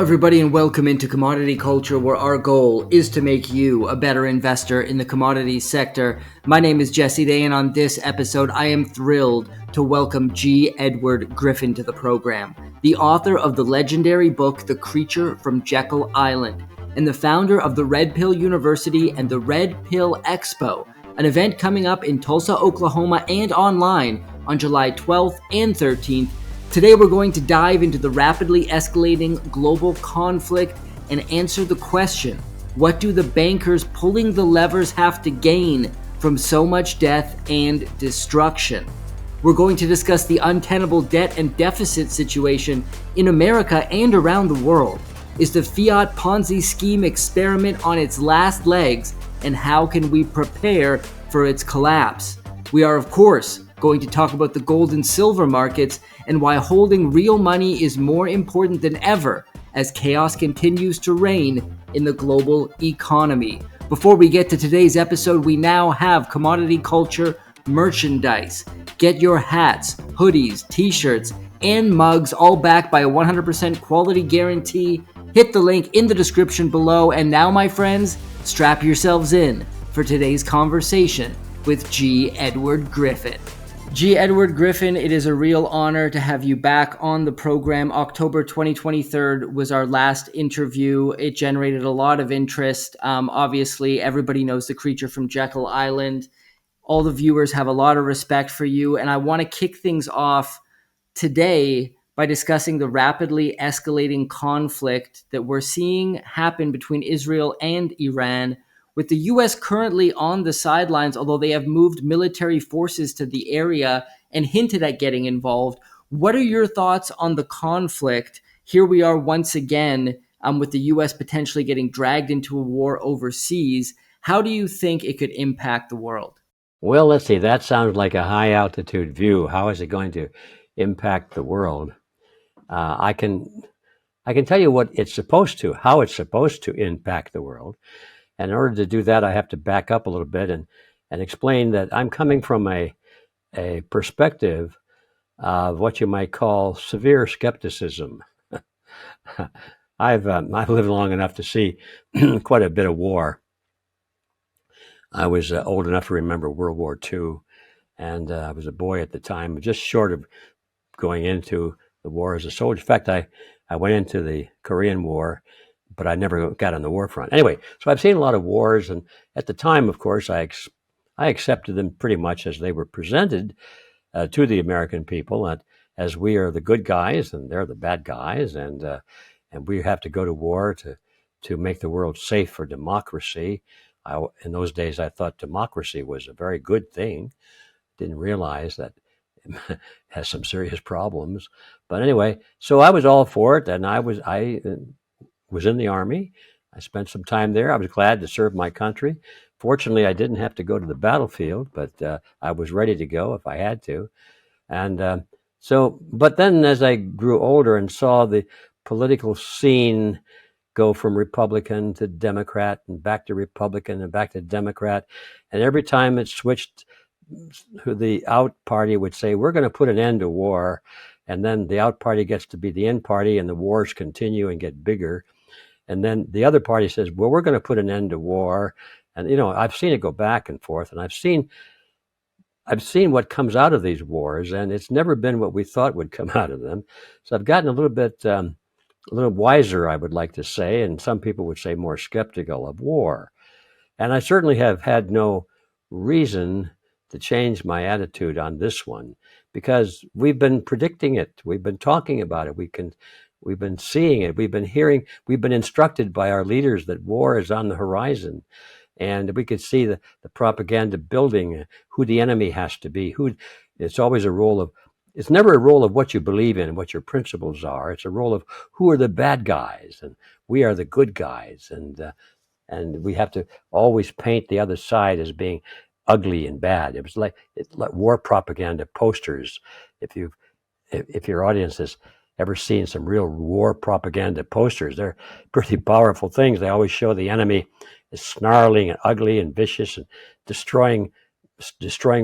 everybody, and welcome into Commodity Culture, where our goal is to make you a better investor in the commodities sector. My name is Jesse Day, and on this episode, I am thrilled to welcome G. Edward Griffin to the program, the author of the legendary book, The Creature from Jekyll Island, and the founder of the Red Pill University and the Red Pill Expo, an event coming up in Tulsa, Oklahoma, and online on July 12th and 13th. Today we're going to dive into the rapidly escalating global conflict and answer the question, what do the bankers pulling the levers have to gain from so much death and destruction? We're going to discuss the untenable debt and deficit situation in America and around the world. Is the fiat Ponzi scheme experiment on its last legs, and how can we prepare for its collapse? We are, of course, going to talk about the gold and silver markets and why holding real money is more important than ever as chaos continues to reign in the global economy. Before we get to today's episode, we now have Commodity Culture merchandise. Get your hats, hoodies, t-shirts, and mugs, all backed by a 100% quality guarantee. Hit the link in the description below. And now, my friends, strap yourselves in for today's conversation with G. Edward Griffin. G. Edward Griffin, it is a real honor to have you back on the program. October 2023 was our last interview. It generated a lot of interest. Obviously, everybody knows The Creature from Jekyll Island. All the viewers have a lot of respect for you. And I want to kick things off today by discussing the rapidly escalating conflict that we're seeing happen between Israel and Iran, with the U.S. currently on the sidelines, although they have moved military forces to the area and hinted at getting involved. What are your thoughts on the conflict? Here we are once again with the U.S. potentially getting dragged into a war overseas. How do you think it could impact the world? Well, let's see. That sounds like a high-altitude view. How is it going to impact the world? I can tell you what it's supposed to, how it's supposed to impact the world. And in order to do that, I have to back up a little bit and explain that I'm coming from a perspective of what you might call severe skepticism. I've lived long enough to see quite a bit of war. I was old enough to remember World War II, and I was a boy at the time, just short of going into the war as a soldier. In fact, I went into the Korean War, but I never got on the war front. Anyway, so I've seen a lot of wars, and at the time, of course, I accepted them pretty much as they were presented to the American people, as we are the good guys and they're the bad guys, and we have to go to war to make the world safe for democracy. In those days, I thought democracy was a very good thing. Didn't realize that it has some serious problems. But anyway, so I was all for it, and I was in the Army. I spent some time there. I was glad to serve my country. Fortunately, I didn't have to go to the battlefield, but I was ready to go if I had to. And but then as I grew older and saw the political scene go from Republican to Democrat and back to Republican and back to Democrat, and every time it switched, the out party would say, we're going to put an end to war. And then the out party gets to be the in party, and the wars continue and get bigger. And then the other party says, well, we're going to put an end to war. And, I've seen it go back and forth, and I've seen what comes out of these wars, and it's never been what we thought would come out of them. So I've gotten a little wiser, I would like to say, and some people would say more skeptical of war. And I certainly have had no reason to change my attitude on this one, because we've been predicting it. We've been talking about it. We've been seeing it. We've been hearing, we've been instructed by our leaders that war is on the horizon. And we could see the propaganda building, who the enemy has to be. It's always it's never a role of what you believe in and what your principles are. It's a role of who are the bad guys, and we are the good guys. And we have to always paint the other side as being ugly and bad. It's like war propaganda posters. If your audience has ever seen some real war propaganda posters, they're pretty powerful things. They always show the enemy is snarling and ugly and vicious and destroying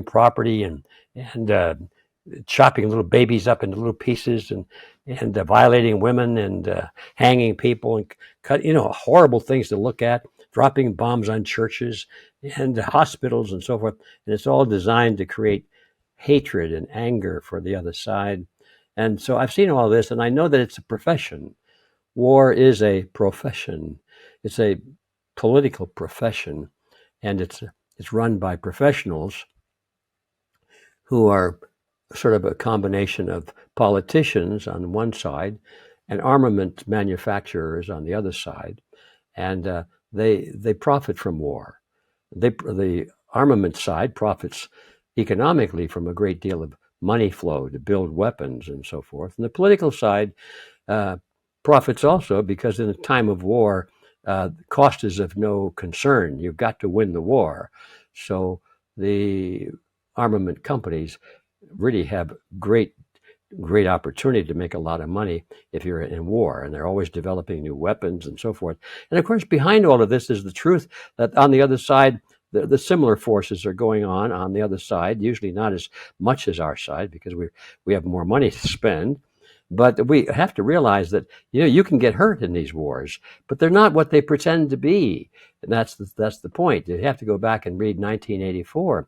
property and chopping little babies up into little pieces and violating women and hanging people and cut, horrible things to look at, dropping bombs on churches and hospitals and so forth. And it's all designed to create hatred and anger for the other side. And so I've seen all this, and I know that it's a profession. War is a profession. It's a political profession, and it's run by professionals who are sort of a combination of politicians on one side and armament manufacturers on the other side, and they profit from war. The armament side profits economically from a great deal of money flow to build weapons and so forth, and the political side uh, profits also because in a time of war, cost is of no concern. You've got to win the war, so the armament companies really have great opportunity to make a lot of money if you're in war, and they're always developing new weapons and so forth. And of course, behind all of this is the truth that on the other side, the similar forces are going on the other side, usually not as much as our side because we have more money to spend. But we have to realize that you can get hurt in these wars, but they're not what they pretend to be, and that's the point. You have to go back and read 1984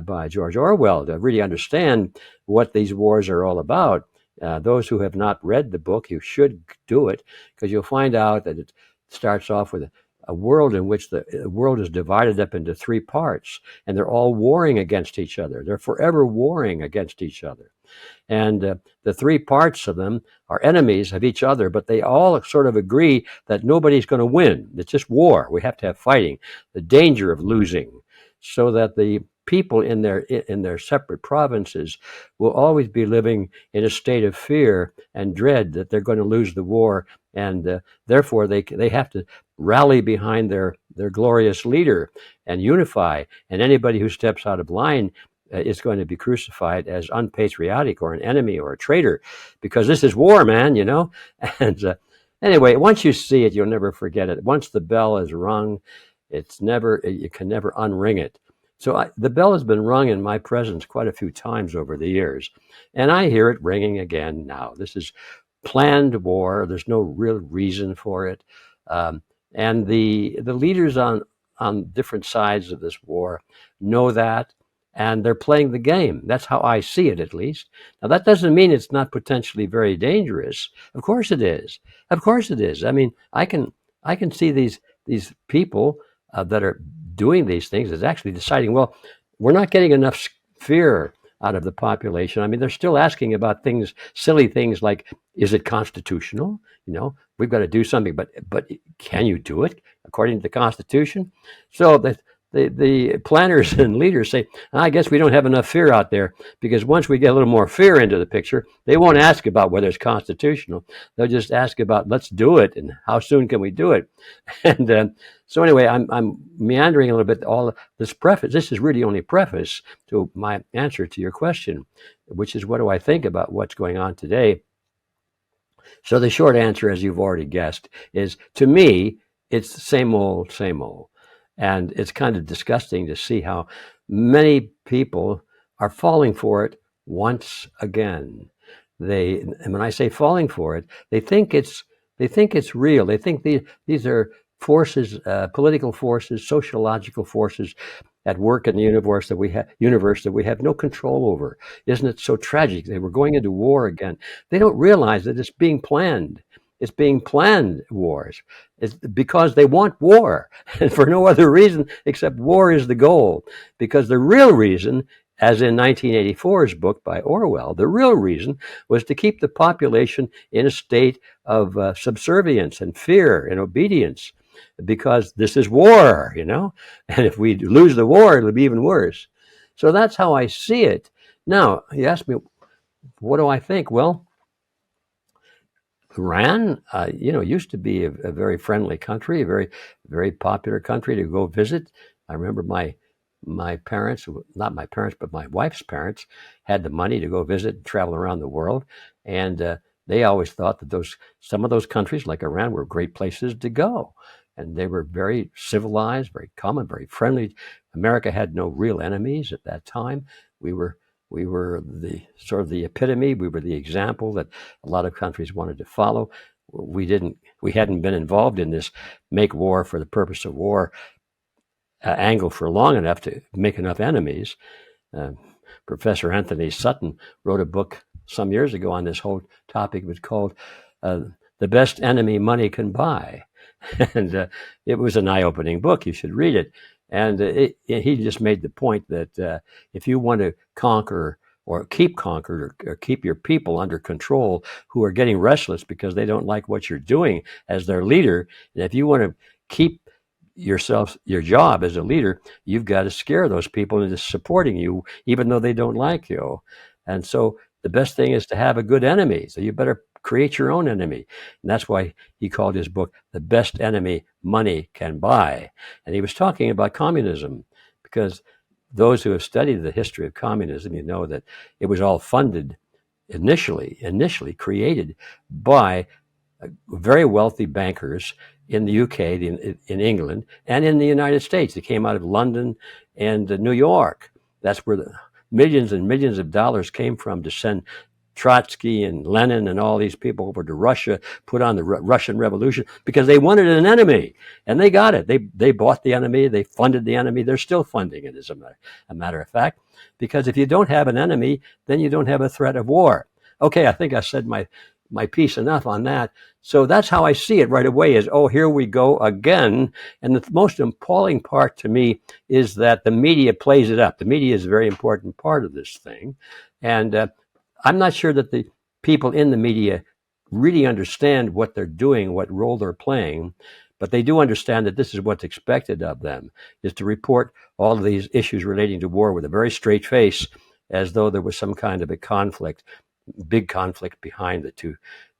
by George Orwell to really understand what these wars are all about. Those who have not read the book, you should do it because you'll find out that it starts off with a world in which the world is divided up into three parts, and they're all warring against each other. They're forever warring against each other. And the three parts of them are enemies of each other, but they all sort of agree that nobody's going to win. It's just war. We have to have fighting, the danger of losing, so that the people in their separate provinces will always be living in a state of fear and dread that they're going to lose the war, and therefore they have to rally behind their glorious leader and unify. And anybody who steps out of line is going to be crucified as unpatriotic or an enemy or a traitor, because this is war, man, And anyway, once you see it, you'll never forget it. Once the bell is rung, you can never unring it. So the bell has been rung in my presence quite a few times over the years, and I hear it ringing again now. This is planned war. There's no real reason for it, and the leaders on different sides of this war know that, and they're playing the game. That's how I see it, at least. Now, that doesn't mean it's not potentially very dangerous. Of course it is. Of course it is. I mean, I can see these people that are doing these things is actually deciding, well, we're not getting enough fear out of the population. I mean, they're still asking about things, silly things like, is it constitutional? We've got to do something, but can you do it according to the Constitution? So the planners and leaders say, I guess we don't have enough fear out there, because once we get a little more fear into the picture, they won't ask about whether it's constitutional. They'll just ask about, let's do it, and how soon can we do it? And so anyway, I'm meandering a little bit. All this preface, this is really only preface to my answer to your question, which is, what do I think about what's going on today? So the short answer, as you've already guessed, is, to me, it's the same old, same old. And it's kind of disgusting to see how many people are falling for it once again. And when I say falling for it, they think it's real. They think these are forces, political forces, sociological forces at work in the universe that we have no control over. Isn't it so tragic? They were going into war again. They don't realize that it's being planned. It's being planned, wars. It's because they want war, and for no other reason except war is the goal. Because the real reason, as in 1984's book by Orwell, the real reason was to keep the population in a state of subservience and fear and obedience, because this is war, and if we lose the war, it'll be even worse. So that's how I see it. Now, you ask me, what do I think? Well, Iran, used to be a very friendly country, a very, very popular country to go visit. I remember my parents, not my parents, but my wife's parents, had the money to go visit and travel around the world, and they always thought that some of those countries, like Iran, were great places to go, and they were very civilized, very common, very friendly. America had no real enemies at that time. We were We were the sort of the epitome. We were the example that a lot of countries wanted to follow. We hadn't been involved in this make war for the purpose of war angle for long enough to make enough enemies. Uh, Professor Anthony Sutton wrote a book some years ago on this whole topic. It was called The Best Enemy Money Can Buy. And it was an eye-opening book. You should read it. And he just made the point that if you want to conquer or keep conquered or keep your people under control who are getting restless because they don't like what you're doing as their leader, and if you want to keep your job as a leader, you've got to scare those people into supporting you, even though they don't like you. And so the best thing is to have a good enemy. So you better create your own enemy. And that's why he called his book, The Best Enemy Money Can Buy. And he was talking about communism, because those who have studied the history of communism, you know that it was all funded initially created by very wealthy bankers in the UK, in England, and in the United States. They came out of London and New York. That's where the millions and millions of dollars came from to send Trotsky and Lenin and all these people over to Russia, put on the Russian Revolution, because they wanted an enemy, and they got it. They bought the enemy, they funded the enemy. They're still funding it, as a matter of fact, because if you don't have an enemy, then you don't have a threat of war. Okay, I think I said my piece enough on that. So that's how I see it right away, is, oh, here we go again. And the most appalling part to me is that the media plays it up. The media is a very important part of this thing. And I'm not sure that the people in the media really understand what they're doing, what role they're playing, but they do understand that this is what's expected of them, is to report all of these issues relating to war with a very straight face, as though there was some kind of a conflict, big conflict behind the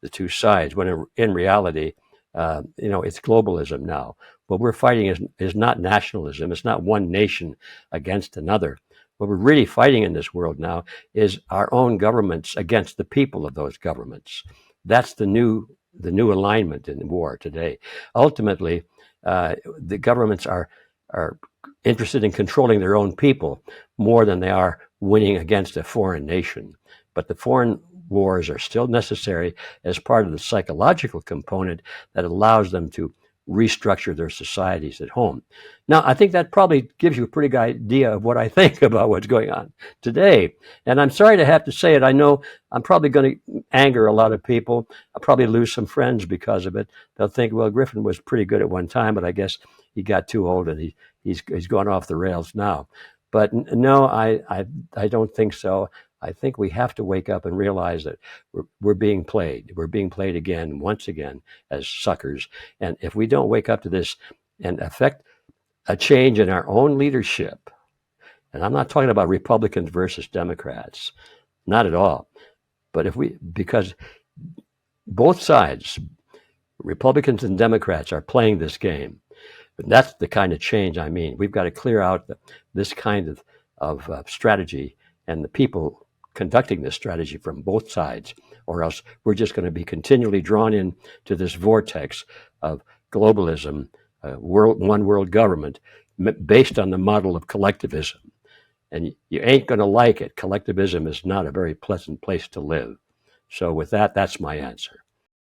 two sides, when in reality, it's globalism now. What we're fighting is not nationalism. It's not one nation against another. What we're really fighting in this world now is our own governments against the people of those governments. That's the new alignment in war today. Ultimately, the governments are interested in controlling their own people more than they are winning against a foreign nation. But the foreign wars are still necessary as part of the psychological component that allows them to restructure their societies at home. Now, I think that probably gives you a pretty good idea of what I think about what's going on today. And I'm sorry to have to say it. I know I'm probably going to anger a lot of people. I'll probably lose some friends because of it. They'll think, well, Griffin was pretty good at one time, but I guess he got too old and he's gone off the rails now. But no, I don't think so. I think we have to wake up and realize that we're being played. We're being played again, once again, as suckers. And if we don't wake up to this and affect a change in our own leadership, and I'm not talking about Republicans versus Democrats, not at all. But because both sides, Republicans and Democrats, are playing this game. But that's the kind of change I mean. We've got to clear out this kind of strategy and the people conducting this strategy from both sides, or else we're just going to be continually drawn into this vortex of globalism, one world government, based on the model of collectivism. And you ain't going to like it. Collectivism is not a very pleasant place to live. So with that, that's my answer.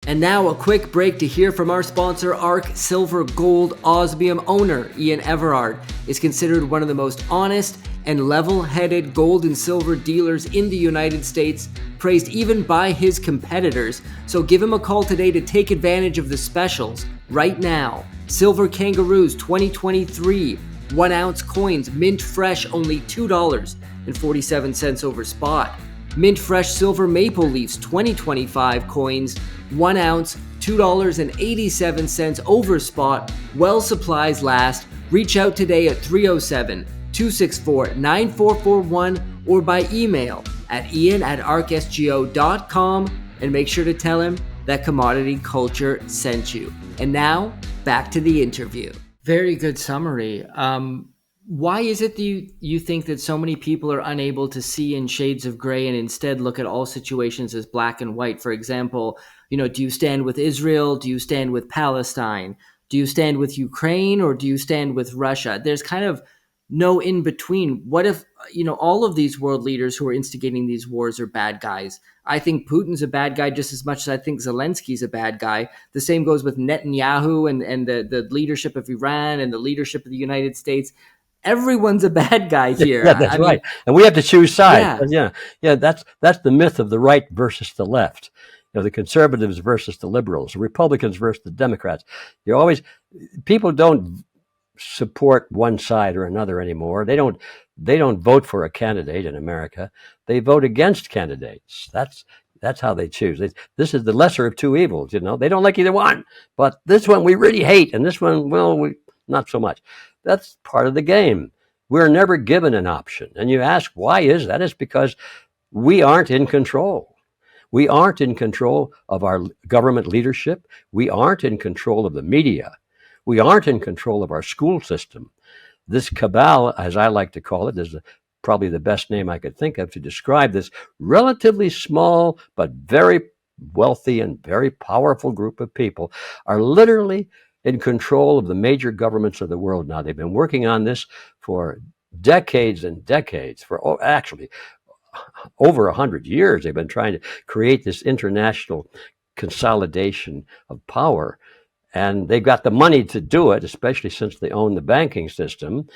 And now a quick break to hear from our sponsor. ARC Silver Gold Osmium owner Ian Everard is considered one of the most honest and level-headed gold and silver dealers in the United States, praised even by his competitors. So give him a call today to take advantage of the specials right now. Silver Kangaroos 2023 1-ounce coins, mint fresh, only $2.47 over spot. Mint fresh silver maple leafs 2025 coins, 1 ounce, $2.87 over spot. While supplies last. Reach out today at 307-264-9441 or by email at ian@arcsgo.com, and make sure to tell him that Commodity Culture sent you. And now, back to the interview. Very good summary. Why is it that you think that so many people are unable to see in shades of gray and instead look at all situations as black and white? For example, do you stand with Israel? Do you stand with Palestine? Do you stand with Ukraine, or do you stand with Russia? There's kind of no in between. What if all of these world leaders who are instigating these wars are bad guys. I think Putin's a bad guy just as much as I think Zelensky's a bad guy. The same goes with Netanyahu and the leadership of Iran and the leadership of the United States. Everyone's a bad guy here. Yeah, that's I right. mean, And we have to choose sides. yeah, Yeah, yeah. That's the myth of the right versus the left. The conservatives versus the liberals, the Republicans versus the Democrats. You always People don't support one side or another anymore. They don't vote for a candidate in America. They vote against candidates. That's how they choose. This is the lesser of two evils. They don't like either one, but this one we really hate, and this one, well, we not so much. That's part of the game. We're never given an option, and you ask why is that? It's because we aren't in control. We aren't in control of our government leadership. We aren't in control of the media. We aren't in control of our school system. This cabal, as I like to call it, is probably the best name I could think of to describe this relatively small but very wealthy and very powerful group of people, are literally in control of the major governments of the world now. They've been working on this for decades and decades, for actually over 100 years. They've been trying to create this international consolidation of power, and they've got the money to do it, especially since they own the banking system,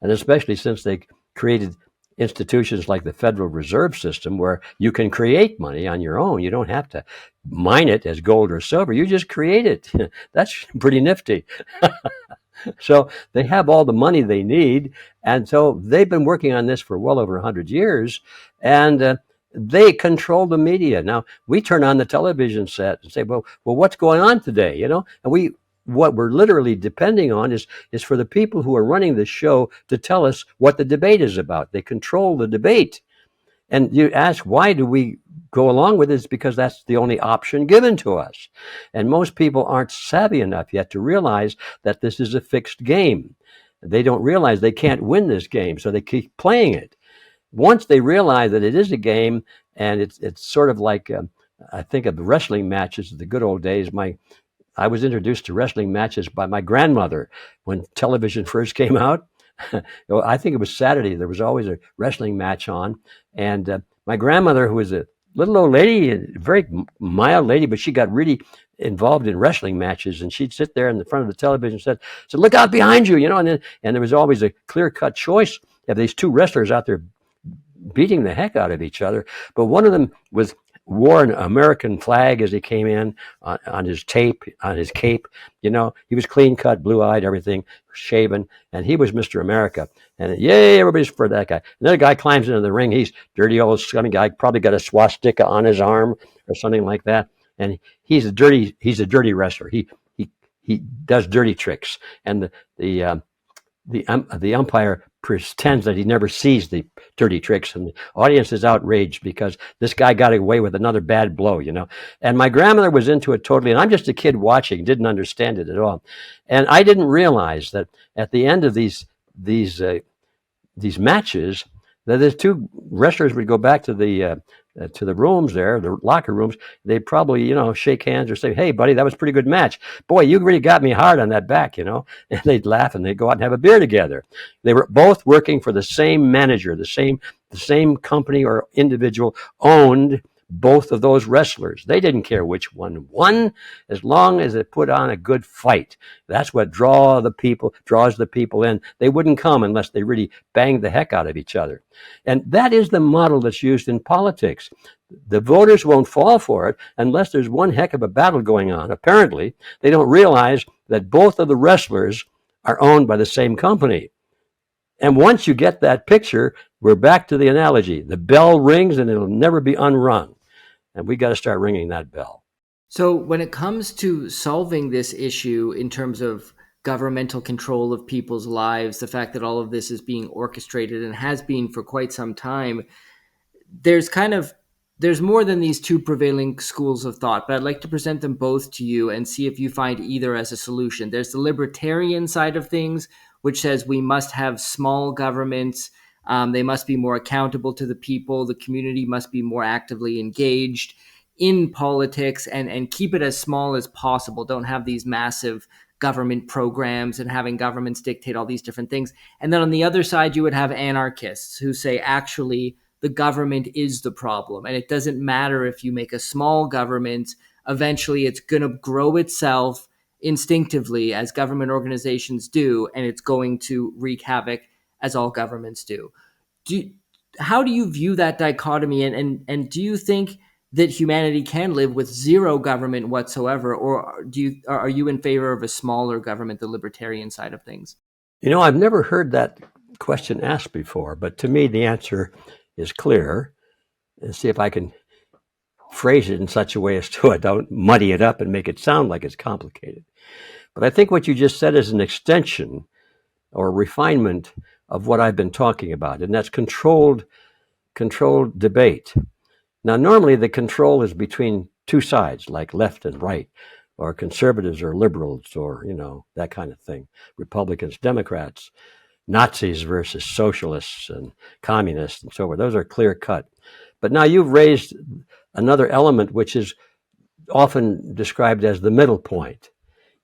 and especially since they created institutions like the Federal Reserve System, where you can create money on your own. You don't have to mine it as gold or silver. You just create it. That's pretty nifty. So they have all the money they need. And so they've been working on this for well over 100 years. And they control the media. Now, we turn on the television set and say, well, what's going on today? And what we're literally depending on is for the people who are running the show to tell us what the debate is about. They control the debate. And you ask, why do we go along with it? It's because that's the only option given to us. And most people aren't savvy enough yet to realize that this is a fixed game. They don't realize they can't win this game, so they keep playing it. Once they realize that it is a game, and it's sort of like, I think of the wrestling matches of the good old days. I was introduced to wrestling matches by my grandmother when television first came out. I think it was Saturday. There was always a wrestling match on. And my grandmother, who was a little old lady, a very mild lady, but she got really involved in wrestling matches. And she'd sit there in the front of the television and said, look out behind you, and there was always a clear-cut choice of these two wrestlers out there beating the heck out of each other. But one of them wore an American flag as he came in on his cape. He was clean cut, blue eyed, everything, shaven, and he was Mr. America. And yay, everybody's for that guy. Another guy climbs into the ring. He's dirty old scummy guy, probably got a swastika on his arm or something like that. And he's a dirty wrestler. He does dirty tricks. And the umpire pretends that he never sees the dirty tricks, and the audience is outraged because this guy got away with another bad blow, And my grandmother was into it totally, and I'm just a kid watching, didn't understand it at all. And I didn't realize that at the end of these matches, that the two wrestlers would go back to the rooms there, the locker rooms. They'd probably, shake hands or say, "Hey, buddy, that was a pretty good match. Boy, you really got me hard on that back," And they'd laugh and they'd go out and have a beer together. They were both working for the same manager, the same company or individual owned both of those wrestlers. They didn't care which one won, as long as it put on a good fight. That's what draws the people in. They wouldn't come unless they really banged the heck out of each other. And that is the model that's used in politics. The voters won't fall for it unless there's one heck of a battle going on. Apparently, they don't realize that both of the wrestlers are owned by the same company. And once you get that picture, we're back to the analogy. The bell rings and it'll never be unrung. And we got to start ringing that bell. So when it comes to solving this issue in terms of governmental control of people's lives, the fact that all of this is being orchestrated and has been for quite some time, there's more than these two prevailing schools of thought, but I'd like to present them both to you and see if you find either as a solution. There's the libertarian side of things, which says we must have small governments. They must be more accountable to the people. The community must be more actively engaged. in politics and keep it as small as possible. Don't have these massive government programs and having governments dictate all these different things. And then on the other side, you would have anarchists who say, actually, the government is the problem. And it doesn't matter if you make a small government, eventually it's going to grow itself instinctively as government organizations do, and it's going to wreak havoc as all governments do. How do you view that dichotomy? And do you think that humanity can live with zero government whatsoever, or are you in favor of a smaller government, the libertarian side of things? I've never heard that question asked before, but to me the answer is clear. And see if I can phrase it in such a way as to I don't muddy it up and make it sound like it's complicated. But I think what you just said is an extension or refinement of what I've been talking about, and that's controlled debate. Now, normally the control is between two sides, like left and right, or conservatives or liberals, or, that kind of thing. Republicans, Democrats, Nazis versus socialists and communists and so forth. Those are clear cut. But now you've raised another element, which is often described as the middle point,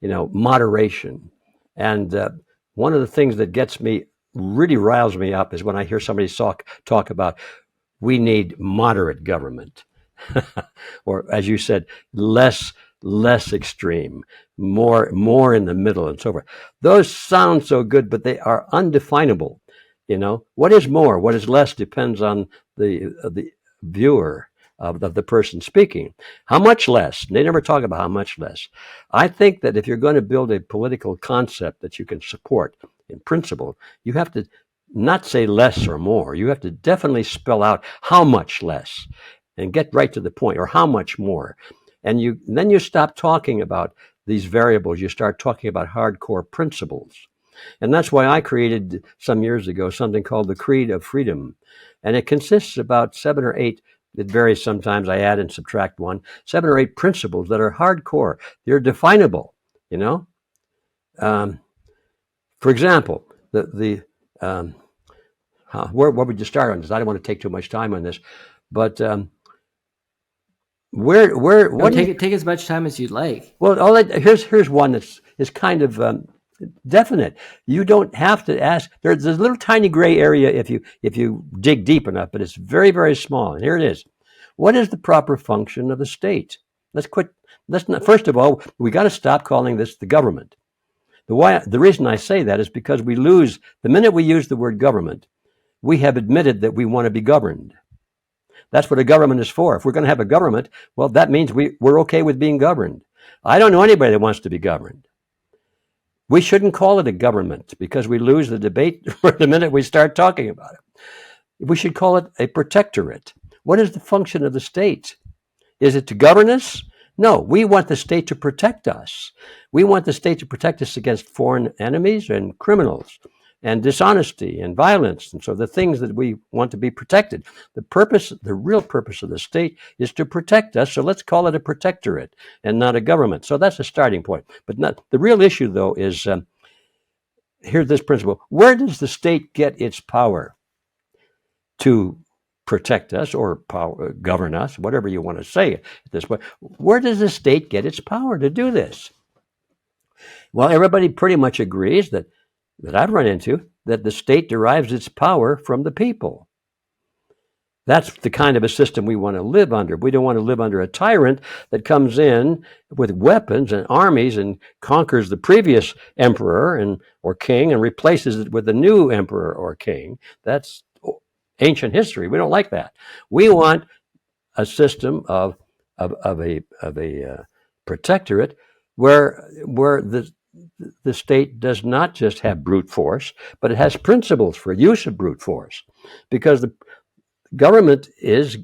moderation. And one of the things that really riles me up is when I hear somebody talk about we need moderate government, or as you said, less extreme, more in the middle, and so forth. Those sound so good, but they are undefinable. What is more, what is less depends on the viewer of the person speaking. How much less? They never talk about how much less. I think that if you're going to build a political concept that you can support in principle, you have to not say less or more. You have to definitely spell out how much less and get right to the point, or how much more. And then you stop talking about these variables. You start talking about hardcore principles. And that's why I created some years ago something called the Creed of Freedom. And it consists of about 7 or 8, it varies sometimes, I add and subtract one, 7 or 8 principles that are hardcore. They're definable, For example, where would you start on this? I don't want to take too much time on this, but take as much time as you'd like. Well, here's one that is kind of definite. You don't have to ask. There's a little tiny gray area if you dig deep enough, but it's very, very small. And here it is. What is the proper function of the state? First of all, we got to stop calling this the government. The reason I say that is because the minute we use the word government, we have admitted that we want to be governed. That's what a government is for. If we're going to have a government, well, that means we're okay with being governed. I don't know anybody that wants to be governed. We shouldn't call it a government because we lose the debate the minute we start talking about it. We should call it a protectorate. What is the function of the state? Is it to govern us? No, we want the state to protect us. We want the state to protect us against foreign enemies and criminals and dishonesty and violence. And so the things that we want to be protected, the real purpose of the state is to protect us. So let's call it a protectorate and not a government. So that's a starting point. But the real issue, though, is here's this principle. Where does the state get its power to protect us or govern us, whatever you want to say at this point? Where does the state get its power to do this? Well, everybody pretty much agrees that I've run into, that the state derives its power from the people. That's the kind of a system we want to live under. We don't want to live under a tyrant that comes in with weapons and armies and conquers the previous emperor or king and replaces it with a new emperor or king. That's ancient history. We don't like that. We want a system of a protectorate where the state does not just have brute force, but it has principles for use of brute force, because the government is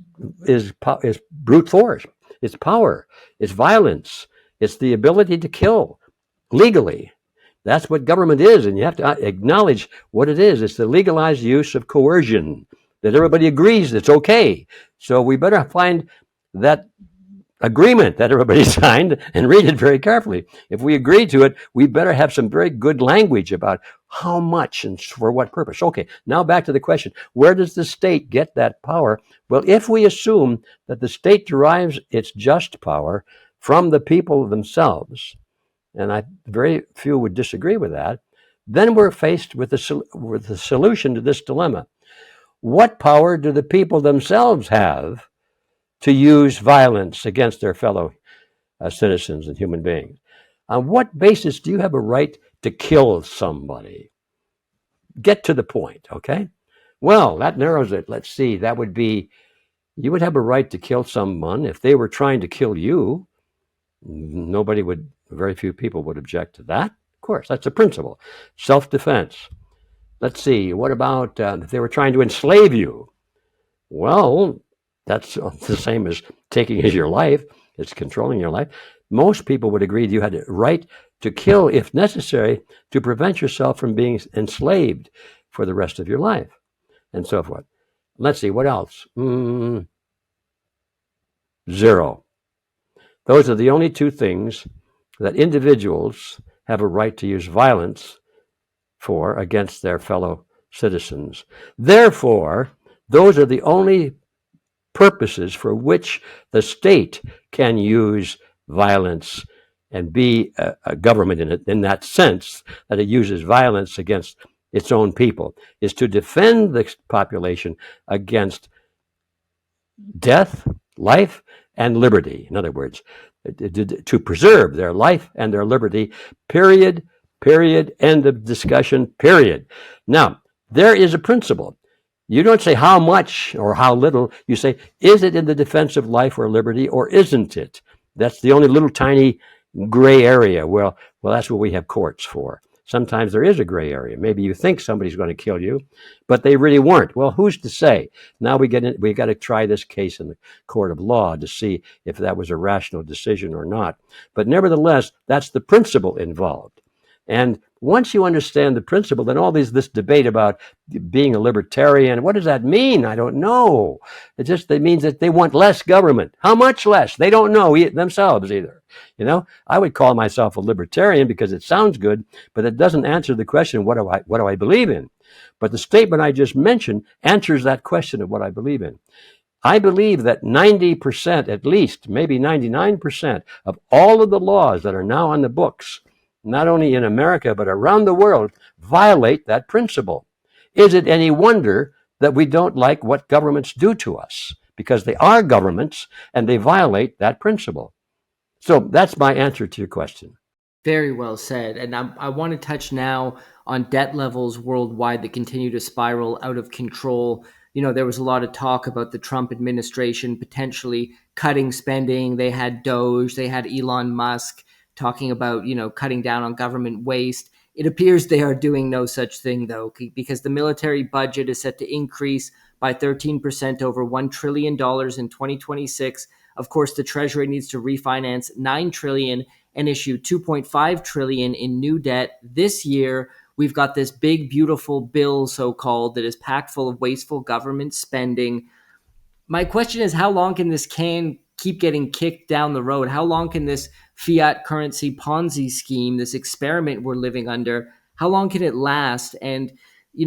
brute force. It's power. It's violence. It's the ability to kill legally. That's what government is, and you have to acknowledge what it is. It's the legalized use of coercion that everybody agrees it's okay. So we better find that agreement that everybody signed and read it very carefully. If we agree to it, we better have some very good language about How much and for what purpose? Okay, now back to the question, where does the state get that power? Well, if we assume that the state derives its just power from the people themselves, and very few would disagree with that, then we're faced with the solution to this dilemma. What power do the people themselves have to use violence against their fellow citizens and human beings? On what basis do you have a right to kill somebody? Get to the point, okay? Well, that narrows it. Let's see. That would be, you would have a right to kill someone if they were trying to kill you. Very few people would object to that. Of course, that's a principle. Self-defense. Let's see. What about if they were trying to enslave you? Well, that's the same as taking your life. It's controlling your life. Most people would agree that you had a right to kill if necessary to prevent yourself from being enslaved for the rest of your life, and so forth. Let's see, what else? Zero. Those are the only two things that individuals have a right to use violence for against their fellow citizens. Therefore, those are the only purposes for which the state can use violence and be a government in that sense, that it uses violence against its own people, is to defend the population against death, life, and liberty. In other words, to preserve their life and their liberty, period, end of discussion, period. Now, there is a principle. You don't say how much or how little. You say, is it in the defense of life or liberty, or isn't it? That's the only little tiny gray area. Well, that's what we have courts for. Sometimes there is a gray area. Maybe you think somebody's going to kill you, but they really weren't. Well, who's to say? Now we got to try this case in the court of law to see if that was a rational decision or not. But nevertheless, that's the principle involved. And once you understand the principle, then this debate about being a libertarian, what does that mean? I don't know. It means that they want less government. How much less? They don't know themselves either. I would call myself a libertarian because it sounds good, but it doesn't answer the question, what do I believe in? But the statement I just mentioned answers that question of what I believe in. I believe that 90%, at least, maybe 99% of all of the laws that are now on the books, not only in America, but around the world, violate that principle. Is it any wonder that we don't like what governments do to us? Because they are governments and they violate that principle. So that's my answer to your question. Very well said. And I want to touch now on debt levels worldwide that continue to spiral out of control. There was a lot of talk about the Trump administration potentially cutting spending. They had Doge, they had Elon Musk talking about, cutting down on government waste. It appears they are doing no such thing, though, because the military budget is set to increase by 13% over $1 trillion in 2026. Of course, the Treasury needs to refinance $9 trillion and issue $2.5 trillion in new debt this year. We've got this big, beautiful bill, so-called, that is packed full of wasteful government spending. My question is, how long can this can keep getting kicked down the road? How long can this fiat currency Ponzi scheme, this experiment we're living under, how long can it last? And,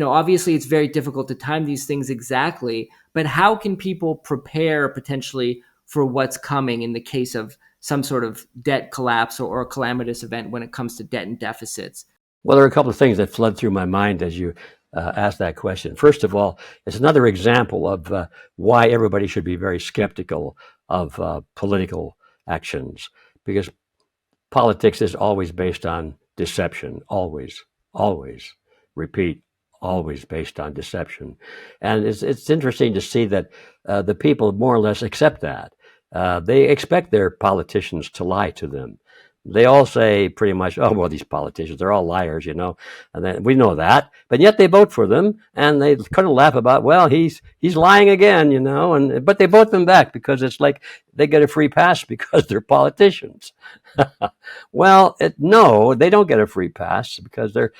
obviously it's very difficult to time these things exactly, but how can people prepare potentially for what's coming in the case of some sort of debt collapse or a calamitous event when it comes to debt and deficits? Well, there are a couple of things that flood through my mind as you asked that question. First of all, it's another example of why everybody should be very skeptical of political actions, because politics is always based on deception, always, repeat, always based on deception. And it's interesting to see that the people more or less accept that. They expect their politicians to lie to them. They all say pretty much, oh, well, these politicians, they're all liars, and then we know that, but yet they vote for them, and they kind of laugh about, well, he's lying again, but they vote them back because it's like they get a free pass because they're politicians. Well, no, they don't get a free pass because they're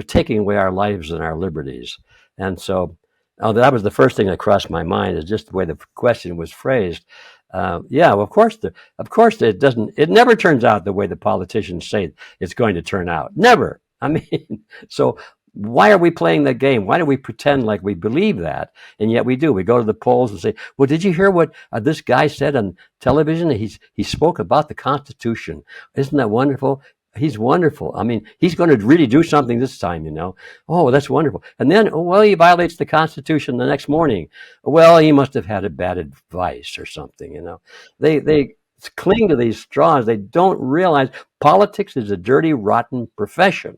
taking away our lives and our liberties. And so, that was the first thing that crossed my mind, is just the way the question was phrased. Of course it doesn't. It never turns out the way the politicians say it's going to turn out. Never. I mean, so why are we playing that game? Why do we pretend like we believe that? And yet we do. We go to the polls and say, well, did you hear what this guy said on television? He spoke about the Constitution. Isn't that wonderful? He's wonderful. I mean, he's going to really do something this time, you know. Oh, that's wonderful. And then, oh, well, he violates the Constitution the next morning. Well, he must have had a bad advice or something, you know. They cling to these straws. They don't realize politics is a dirty, rotten profession.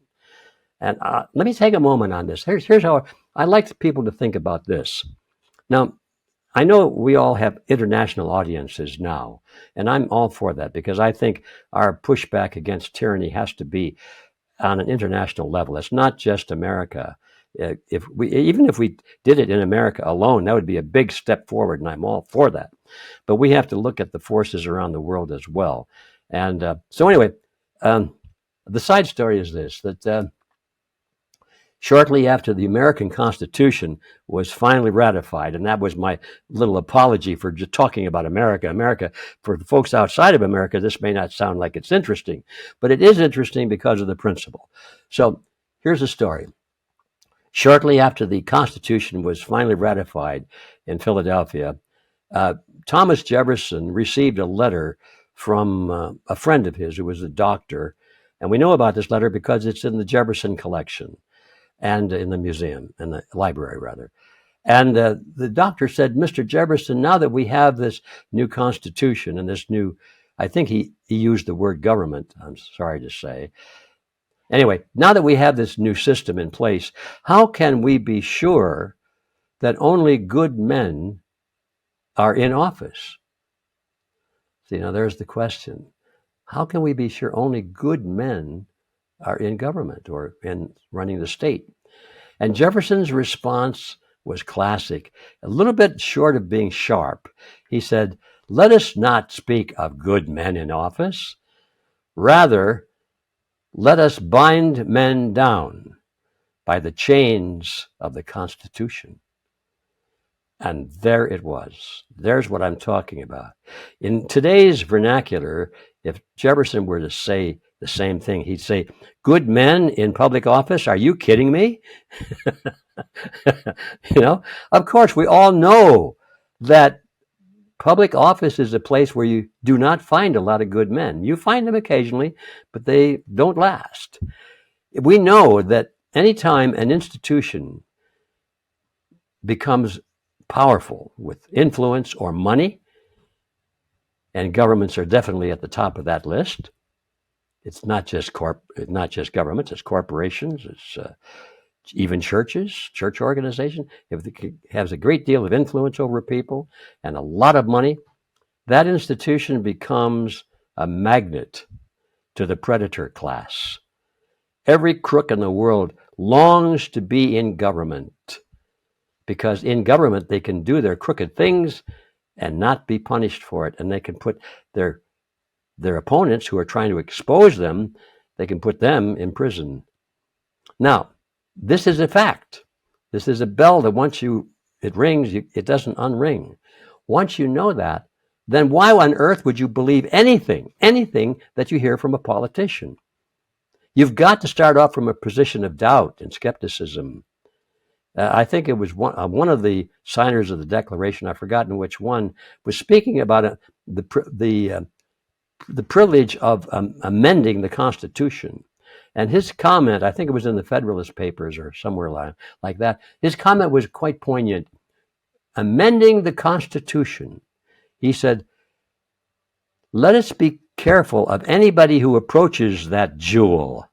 And let me take a moment on this. Here's how I like people to think about this. Now, I know we all have international audiences now, and I'm all for that because I think our pushback against tyranny has to be on an international level. It's not just America. Even if we did it in America alone, that would be a big step forward, and I'm all for that. But we have to look at the forces around the world as well. And so anyway, the side story is this, that shortly after the American Constitution was finally ratified, and that was my little apology for just talking about America. For the folks outside of America, this may not sound like it's interesting, but it is interesting because of the principle. So here's the story. Shortly after the Constitution was finally ratified in Philadelphia, Thomas Jefferson received a letter from a friend of his who was a doctor, and we know about this letter because it's in the Jefferson collection and in the museum, in the library rather. And the doctor said, Mr. Jefferson, now that we have this new Constitution and this new, I think he used the word government, I'm sorry to say. Anyway, now that we have this new system in place, how can we be sure that only good men are in office? See, now there's the question. How can we be sure only good men are in government or in running the state? And Jefferson's response was classic, a little bit short of being sharp. He said, let us not speak of good men in office. Rather, let us bind men down by the chains of the Constitution. And there it was. There's what I'm talking about. In today's vernacular, if Jefferson were to say the same thing, he'd say, good men in public office? Are you kidding me? You know, of course, we all know that public office is a place where you do not find a lot of good men. You find them occasionally, but they don't last. We know that anytime an institution becomes powerful with influence or money, and governments are definitely at the top of that list. It's not just governments, it's corporations, it's even churches, church organizations. If it has a great deal of influence over people and a lot of money, that institution becomes a magnet to the predator class. Every crook in the world longs to be in government because in government they can do their crooked things and not be punished for it. And they can put their opponents who are trying to expose them, they can put them in prison. Now, this is a fact. This is a bell that once it rings, it doesn't unring. Once you know that, then why on earth would you believe anything that you hear from a politician? You've got to start off from a position of doubt and skepticism. I think it was one of the signers of the Declaration, I've forgotten which one, was speaking about the privilege of amending the Constitution. And his comment, I think it was in the Federalist Papers or somewhere like that, his comment was quite poignant. Amending the Constitution, he said, let us be careful of anybody who approaches that jewel.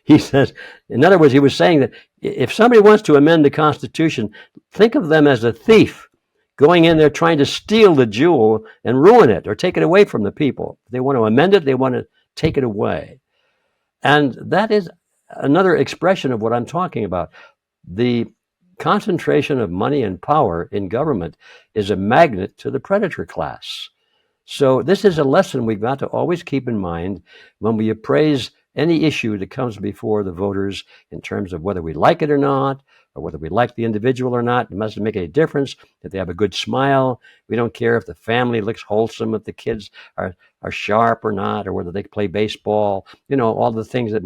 He says, in other words, he was saying that if somebody wants to amend the Constitution, think of them as a thief going in there trying to steal the jewel and ruin it or take it away from the people. They want to amend it, they want to take it away. And that is another expression of what I'm talking about. The concentration of money and power in government is a magnet to the predator class. So this is a lesson we've got to always keep in mind when we appraise any issue that comes before the voters in terms of whether we like it or not, or whether we like the individual or not. It mustn't make any difference if they have a good smile. We don't care if the family looks wholesome, if the kids are sharp or not, or whether they play baseball. All the things that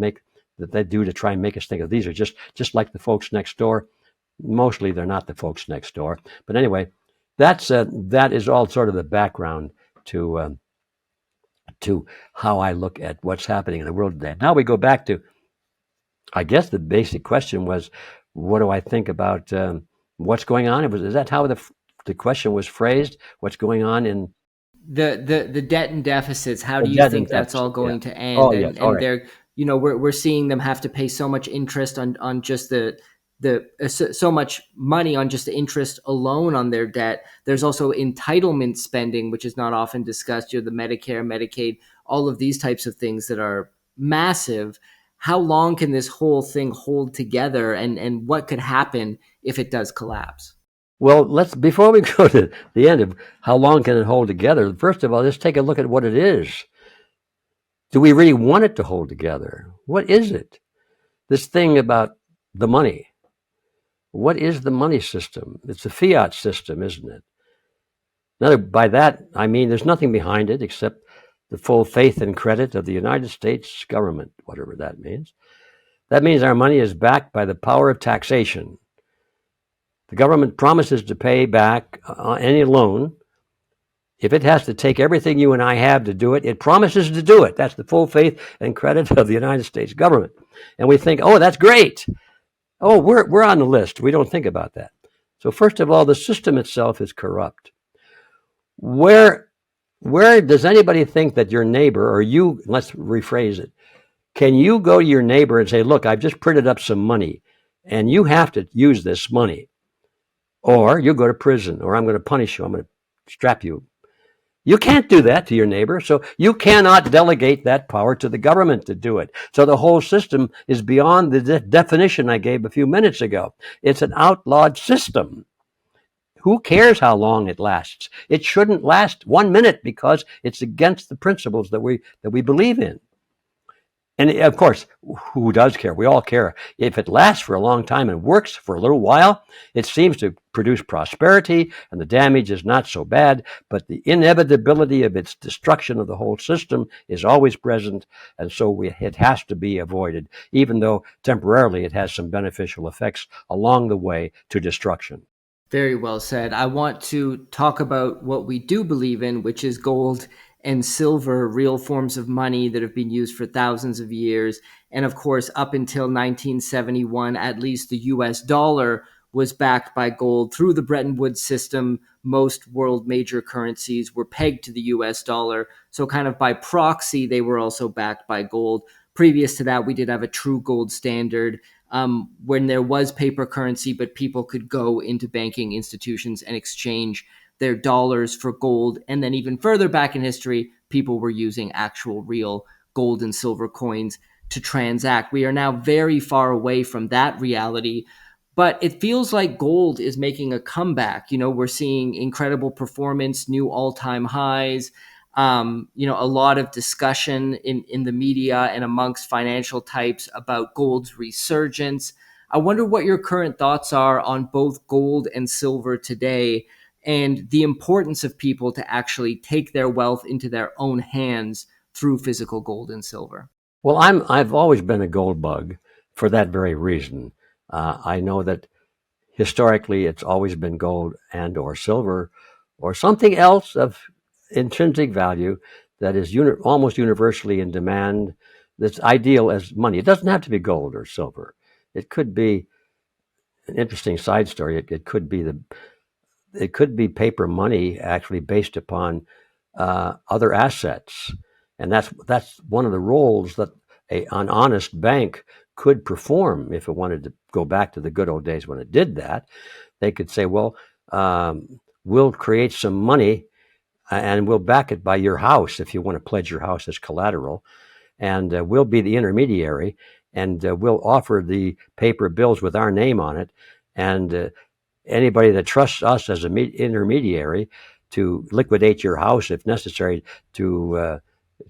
they do to try and make us think of these are just like the folks next door. Mostly they're not the folks next door. But anyway, that is all sort of the background to how I look at what's happening in the world today. Now we go back to, I guess the basic question was, what do I think about what's going on? Is that how the question was phrased? What's going on in the debt and deficits? How the do you debt and think that's all deficit? Yeah. going to end? Oh yes. All And right. they're, we're seeing them have to pay so much interest on just so much money on just the interest alone on their debt. There's also entitlement spending, which is not often discussed. The Medicare, Medicaid, all of these types of things that are massive. How long can this whole thing hold together, and what could happen if it does collapse? Well, before we go to the end of how long can it hold together, first of all, let's take a look at what it is. Do we really want it to hold together? What is it? This thing about the money. What is the money system? It's a fiat system, isn't it? Now, by that, I mean there's nothing behind it except the full faith and credit of the United States government, whatever that means. That means our money is backed by the power of taxation. The government promises to pay back any loan. If it has to take everything you and I have to do it, it promises to do it. That's the full faith and credit of the United States government. And we think, oh, that's great. Oh, we're on the list. We don't think about that. So first of all, the system itself is corrupt. Where does anybody think that your neighbor, or you, let's rephrase it, can you go to your neighbor and say, look, I've just printed up some money and you have to use this money, or you go to prison, or I'm going to punish you, I'm going to strap you. You can't do that to your neighbor, so you cannot delegate that power to the government to do it. So the whole system is beyond the definition I gave a few minutes ago. It's an outlawed system. Who cares how long it lasts? It shouldn't last 1 minute because it's against the principles that we believe in. And of course, who does care? We all care. If it lasts for a long time and works for a little while, it seems to produce prosperity and the damage is not so bad, but the inevitability of its destruction of the whole system is always present, and so it has to be avoided, even though temporarily it has some beneficial effects along the way to destruction. Very well said. I want to talk about what we do believe in, which is gold and silver, real forms of money that have been used for thousands of years. And of course, up until 1971, at least the US dollar was backed by gold. Through the Bretton Woods system, most world major currencies were pegged to the US dollar. So, kind of by proxy, they were also backed by gold. Previous to that, we did have a true gold standard when there was paper currency, but people could go into banking institutions and exchange their dollars for gold. And then even further back in history, people were using actual real gold and silver coins to transact. We are now very far away from that reality, but it feels like gold is making a comeback. We're seeing incredible performance, new all-time highs. A lot of discussion in the media and amongst financial types about gold's resurgence. I wonder what your current thoughts are on both gold and silver today, and the importance of people to actually take their wealth into their own hands through physical gold and silver. Well, I've always been a gold bug for that very reason. I know that historically it's always been gold and or silver or something else of intrinsic value that is almost universally in demand, that's ideal as money. It doesn't have to be gold or silver. It could be an interesting side story. It could be paper money actually based upon other assets, and that's one of the roles that an honest bank could perform if it wanted to go back to the good old days when it did that. They could say, well, we'll create some money and we'll back it by your house if you want to pledge your house as collateral, and we'll be the intermediary, and we'll offer the paper bills with our name on it, and anybody that trusts us as an intermediary to liquidate your house if necessary to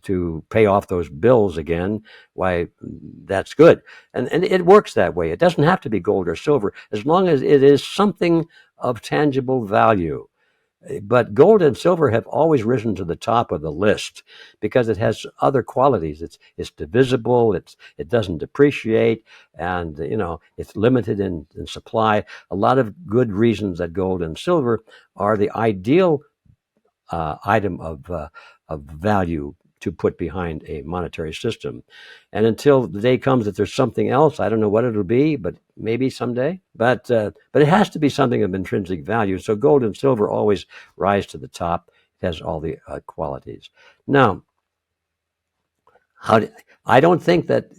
to pay off those bills again, why, that's good. And it works that way. It doesn't have to be gold or silver, as long as it is something of tangible value. But gold and silver have always risen to the top of the list because it has other qualities. It's divisible. It doesn't depreciate, and it's limited in supply. A lot of good reasons that gold and silver are the ideal item of value to put behind a monetary system. And until the day comes that there's something else, I don't know what it'll be, but maybe someday. But it has to be something of intrinsic value. So gold and silver always rise to the top. It has all the qualities. Now, I don't think that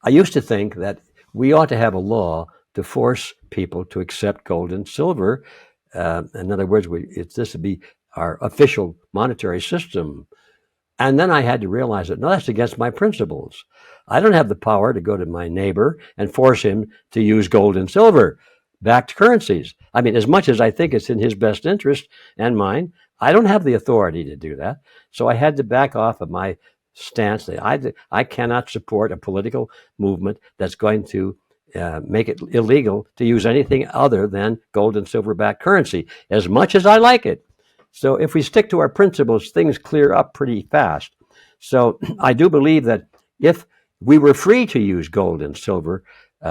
I used to think that we ought to have a law to force people to accept gold and silver. In other words, this would be our official monetary system. And then I had to realize that, no, that's against my principles. I don't have the power to go to my neighbor and force him to use gold and silver backed currencies. I mean, as much as I think it's in his best interest and mine, I don't have the authority to do that. So I had to back off of my stance that I cannot support a political movement that's going to make it illegal to use anything other than gold and silver backed currency, as much as I like it. So if we stick to our principles, things clear up pretty fast. So I do believe that if we were free to use gold and silver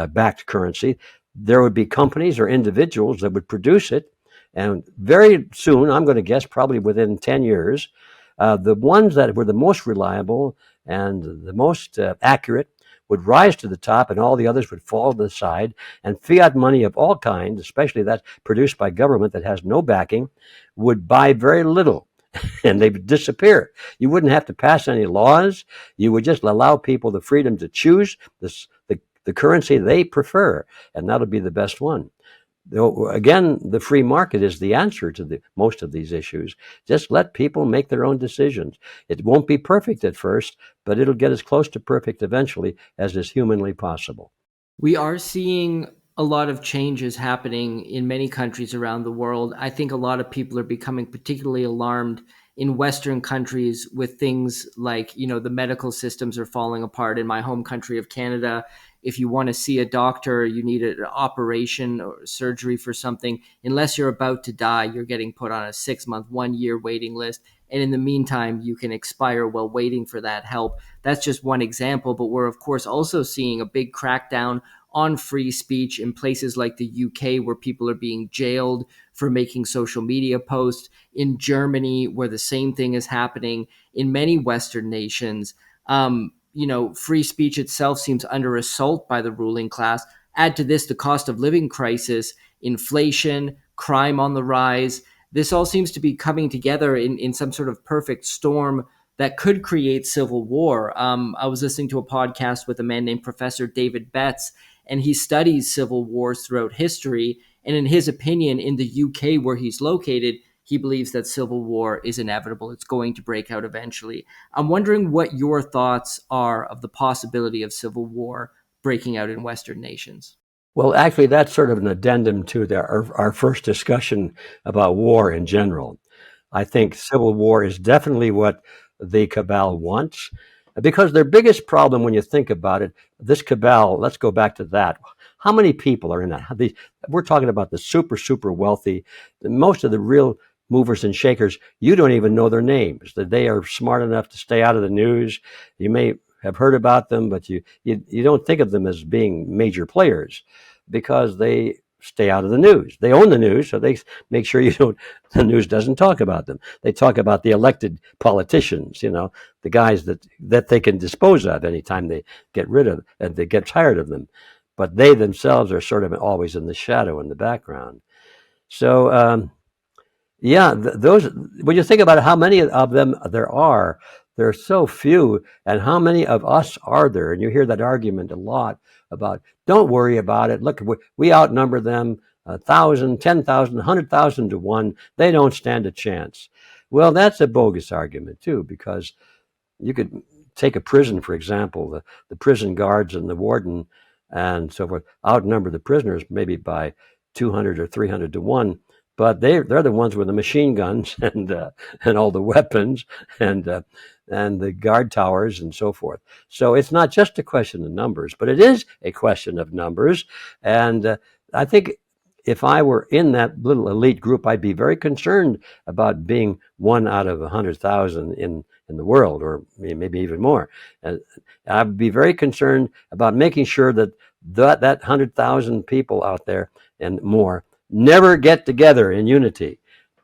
backed currency, there would be companies or individuals that would produce it. And very soon, I'm going to guess probably within 10 years, the ones that were the most reliable and the most accurate would rise to the top, and all the others would fall to the side. And fiat money of all kinds, especially that produced by government that has no backing, would buy very little, and they would disappear. You wouldn't have to pass any laws. You would just allow people the freedom to choose the currency they prefer, and that'll be the best one. Again, the free market is the answer to most of these issues. Just let people make their own decisions. It won't be perfect at first, but it'll get as close to perfect eventually as is humanly possible. We are seeing a lot of changes happening in many countries around the world. I think a lot of people are becoming particularly alarmed in Western countries with things like, the medical systems are falling apart. In my home country of Canada, if you want to see a doctor, you need an operation or surgery for something. Unless you're about to die, you're getting put on a 6-month, 1-year waiting list. And in the meantime, you can expire while waiting for that help. That's just one example. But we're, of course, also seeing a big crackdown on free speech in places like the UK, where people are being jailed for making social media posts. In Germany, where the same thing is happening. In many Western nations, free speech itself seems under assault by the ruling class. Add to this the cost of living crisis, inflation, crime on the rise. This all seems to be coming together in some sort of perfect storm that could create civil war. I was listening to a podcast with a man named Professor David Betts, and he studies civil wars throughout history. And in his opinion, in the UK where he's located, he believes that civil war is inevitable. It's going to break out eventually. I'm wondering what your thoughts are of the possibility of civil war breaking out in Western nations. Well, actually, that's sort of an addendum to our first discussion about war in general. I think civil war is definitely what the cabal wants, because their biggest problem, when you think about it, this cabal, let's go back to that. How many people are in that? We're talking about the super, super wealthy. Most of the real movers and shakers, you don't even know their names. That they are smart enough to stay out of the news. You may have heard about them, but you don't think of them as being major players because they stay out of the news. They own the news, so they make sure the news doesn't talk about them. They talk about the elected politicians, the guys that they can dispose of anytime they get rid of and they get tired of them. But they themselves are sort of always in the shadow, in the background. So, those, when you think about how many of them there are so few, and how many of us are there? And you hear that argument a lot about, don't worry about it. Look, we outnumber them 1,000, 10,000, 100,000 to 1. They don't stand a chance. Well, that's a bogus argument too, because you could take a prison, for example, the prison guards and the warden and so forth outnumber the prisoners maybe by 200 or 300 to 1. but they're the ones with the machine guns and all the weapons and and the guard towers and so forth. So it's not just a question of numbers, but it is a question of numbers. And I think if I were in that little elite group, I'd be very concerned about being one out of 100,000 in the world, or maybe even more. And I'd be very concerned about making sure that that 100,000 people out there and more never get together in unity.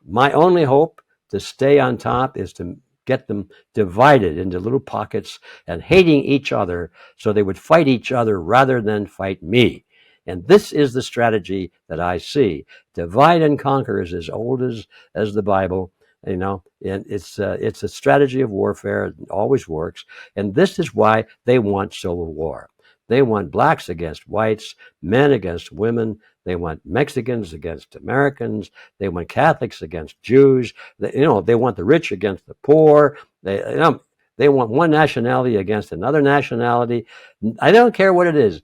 My only hope to stay on top is to get them divided into little pockets and hating each other so they would fight each other rather than fight me. And this is the strategy that I see. Divide and conquer is as old as the Bible, you know, and it's a strategy of warfare. It always works. And this is why they want civil war. They want blacks against whites, men against women. They want Mexicans against Americans. They want Catholics against Jews. They want the rich against the poor. They want one nationality against another nationality. I don't care what it is.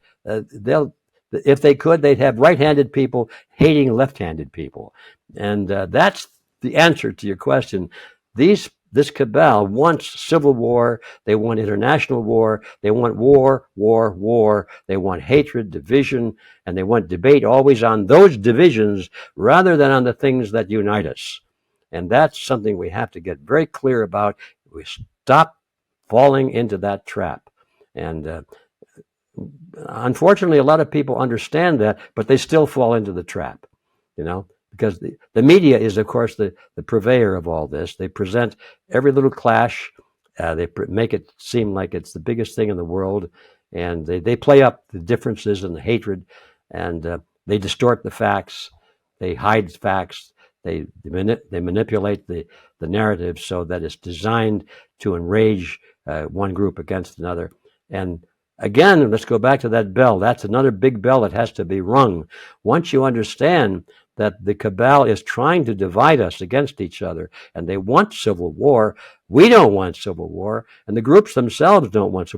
If they could, they'd have right-handed people hating left-handed people. And that's the answer to your question. This cabal wants civil war. They want international war. They want war, war, war. They want hatred, division, and they want debate always on those divisions rather than on the things that unite us. And that's something we have to get very clear about. We stop falling into that trap. And unfortunately, a lot of people understand that, but they still fall into the trap, because the media is, of course, the purveyor of all this. They present every little clash. They make it seem like it's the biggest thing in the world, and they play up the differences and the hatred, and they distort the facts. They hide facts. They manipulate the narrative so that it's designed to enrage one group against another. And again, let's go back to that bell. That's another big bell that has to be rung. Once you understand that the cabal is trying to divide us against each other, and they want civil war. We don't want civil war, and the groups themselves don't want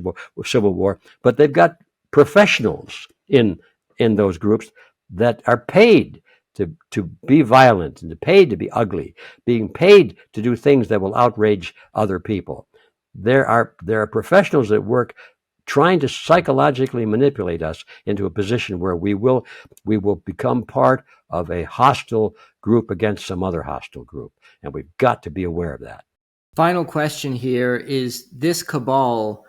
civil war, but they've got professionals in those groups that are paid to be violent and paid to be ugly, being paid to do things that will outrage other people. There are professionals that work trying to psychologically manipulate us into a position where we will become part of a hostile group against some other hostile group. And we've got to be aware of that. Final question here is, this cabal,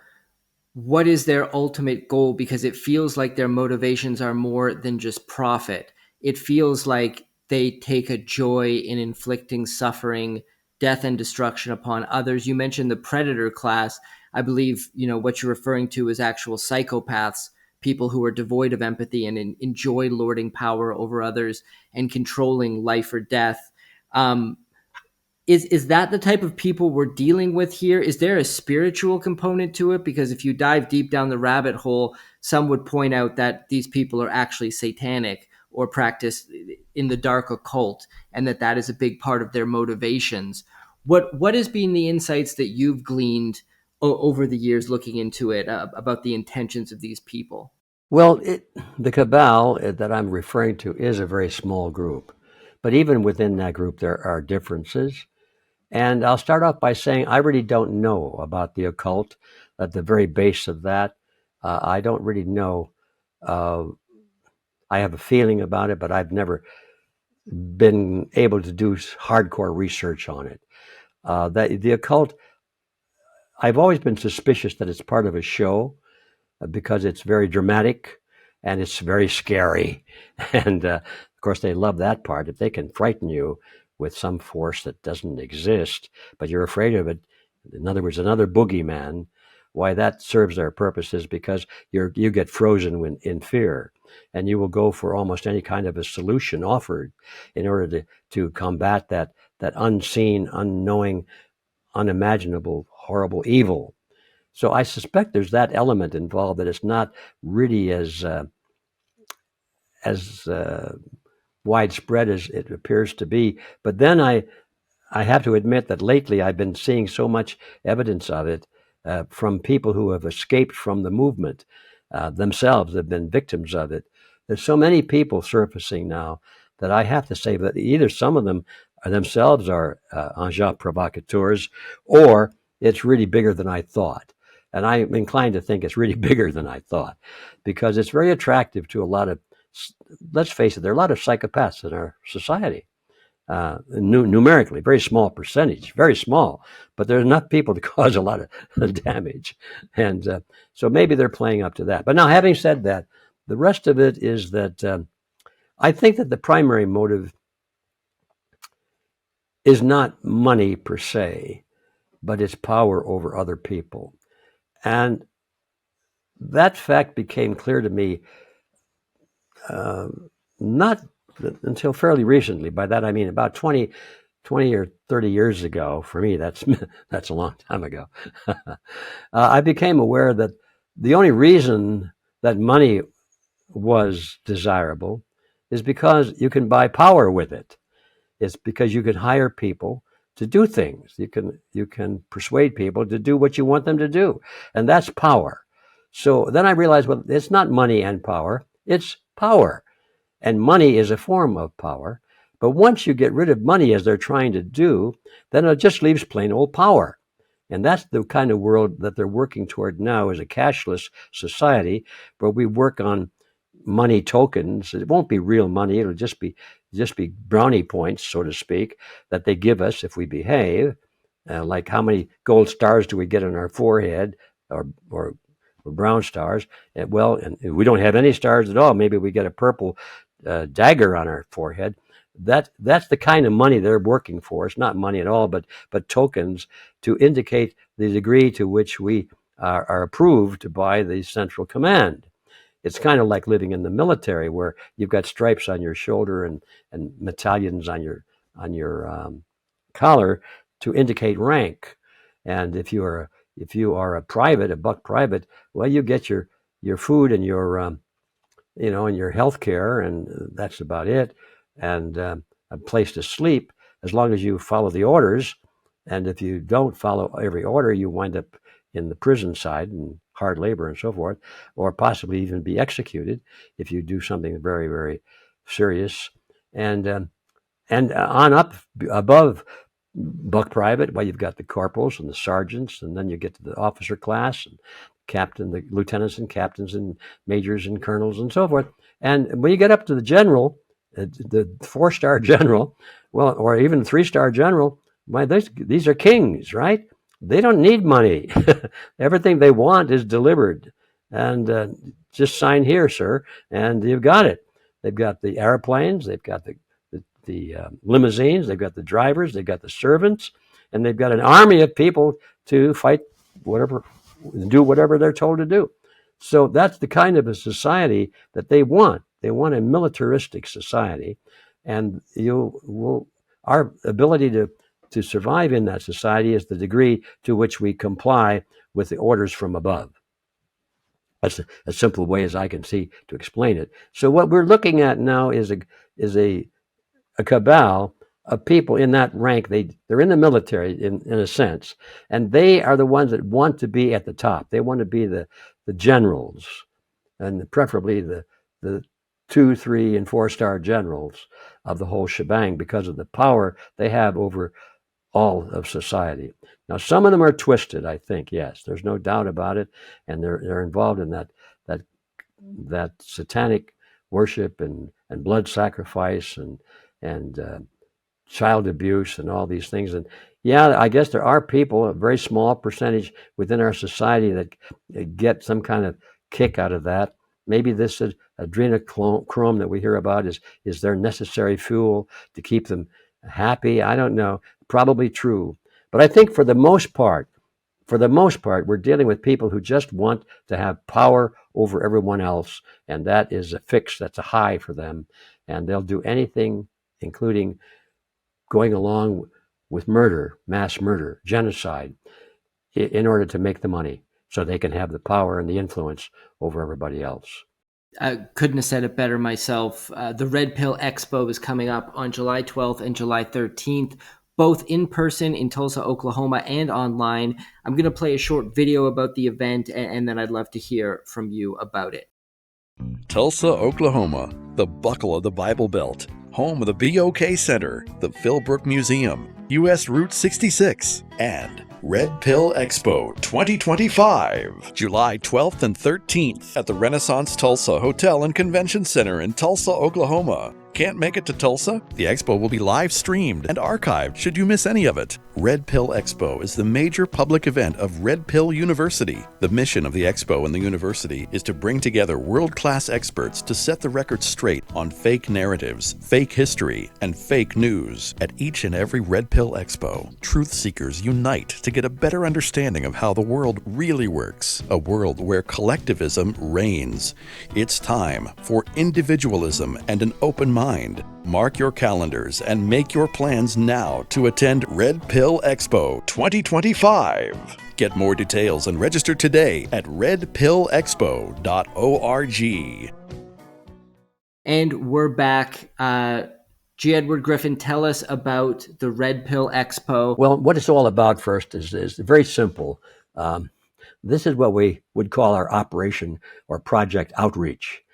what is their ultimate goal? Because it feels like their motivations are more than just profit. It feels like they take a joy in inflicting suffering, death, and destruction upon others. You mentioned the predator class. I believe, what you're referring to is actual psychopaths, people who are devoid of empathy and enjoy lording power over others and controlling life or death. Is that the type of people we're dealing with here? Is there a spiritual component to it? Because if you dive deep down the rabbit hole, some would point out that these people are actually satanic or practice in the dark occult, and that is a big part of their motivations. What has been the insights that you've gleaned over the years looking into it about the intentions of these people? Well, the cabal that I'm referring to is a very small group, but even within that group, there are differences. And I'll start off by saying I really don't know about the occult at the very base of that. I don't really know. I have a feeling about it, but I've never been able to do hardcore research on it. That the occult, I've always been suspicious that it's part of a show because it's very dramatic and it's very scary. And of course, they love that part. If they can frighten you with some force that doesn't exist, but you're afraid of it, in other words, another boogeyman, why that serves their purposes, because you get frozen in fear, and you will go for almost any kind of a solution offered in order to combat that unseen, unknowing, unimaginable, horrible evil. So I suspect there's that element involved, that it's not really as widespread as it appears to be. But then I have to admit that lately I've been seeing so much evidence of it from people who have escaped from the movement themselves, have been victims of it. There's so many people surfacing now that I have to say that either some of them themselves are agents provocateurs, or it's really bigger than I thought. And I'm inclined to think it's really bigger than I thought, because it's very attractive to a lot of, let's face it, there are a lot of psychopaths in our society. Numerically, very small percentage, very small, but there's enough people to cause a lot of damage. And so maybe they're playing up to that. But now, having said that, the rest of it is that I think that the primary motive is not money per se, but it's power over other people. And that fact became clear to me not until fairly recently. By that I mean about 20 or 30 years ago. For me, that's a long time ago. I became aware that the only reason that money was desirable is because you can buy power with it. It's because you can hire people to do things. You can persuade people to do what you want them to do, and that's power. So then I realized, well, it's not money and power, it's power. And money is a form of power. But once you get rid of money, as they're trying to do, then it just leaves plain old power. And that's the kind of world that they're working toward now, is a cashless society where we work on money tokens. It won't be real money. It'll just be brownie points, so to speak, that they give us if we behave. Like how many gold stars do we get on our forehead, or brown stars? And we don't have any stars at all. Maybe we get a purple dagger on our forehead. That's the kind of money they're working for. It's not money at all, but tokens to indicate the degree to which we are approved by the central command. It's kind of like living in the military, where you've got stripes on your shoulder and medallions on your collar to indicate rank. And if you are a private, a buck private, well, you get your food and your and your health care, and that's about it, and a place to sleep, as long as you follow the orders. And if you don't follow every order, you wind up in the prison side and hard labor and so forth, or possibly even be executed if you do something very, very serious. And on up above buck private, well, you've got the corporals and the sergeants, and then you get to the officer class, and the lieutenants and captains and majors and colonels and so forth. And when you get up to the general, the 4-star general, well, or even 3-star general, well, these are kings, right? They don't need money. Everything they want is delivered. And just sign here, sir, and you've got it. They've got the airplanes, they've got the limousines, they've got the drivers, they've got the servants, and they've got an army of people to fight do whatever they're told to do. So that's the kind of a society that they want. They want a militaristic society, and our ability to survive in that society is the degree to which we comply with the orders from above. That's a simple way as I can see to explain it. So what we're looking at now is a cabal of people in that rank. They're in the military in a sense, and they are the ones that want to be at the top. They want to be the generals, and preferably the 2, 3, and 4-star generals of the whole shebang, because of the power they have over all of society. Now, some of them are twisted, I think. Yes, there's no doubt about it, and they're involved in that satanic worship and blood sacrifice and child abuse and all these things. And yeah, I guess there are people, a very small percentage within our society, that get some kind of kick out of that. Maybe this adrenochrome that we hear about is their necessary fuel to keep them happy. I don't know. Probably true. But I think for the most part, we're dealing with people who just want to have power over everyone else, and that is a fix. That's a high for them, and they'll do anything, including going along with murder, mass murder, genocide, in order to make the money, so they can have the power and the influence over everybody else. I couldn't have said it better myself. The Red Pill Expo is coming up on July 12th and July 13th, both in person in Tulsa, Oklahoma, and online. I'm going to play a short video about the event, and then I'd love to hear from you about it. Tulsa, Oklahoma, the buckle of the Bible Belt, home of the BOK Center, the Philbrook Museum, U.S. Route 66, and Red Pill Expo 2025, July 12th and 13th at the Renaissance Tulsa Hotel and Convention Center in Tulsa, Oklahoma. Can't make it to Tulsa? The expo will be live streamed and archived should you miss any of it. Red Pill Expo is the major public event of Red Pill University. The mission of the expo and the university is to bring together world-class experts to set the record straight on fake narratives, fake history, and fake news. At each and every Red Pill Expo, truth seekers unite to get a better understanding of how the world really works, a world where collectivism reigns. It's time for individualism and an open mind. Mark your calendars and make your plans now to attend Red Pill Expo 2025. Get more details and register today at redpillexpo.org. And we're back. G. Edward Griffin, tell us about the Red Pill Expo. Well, what it's all about first is very simple. This is what we would call our operation or project outreach.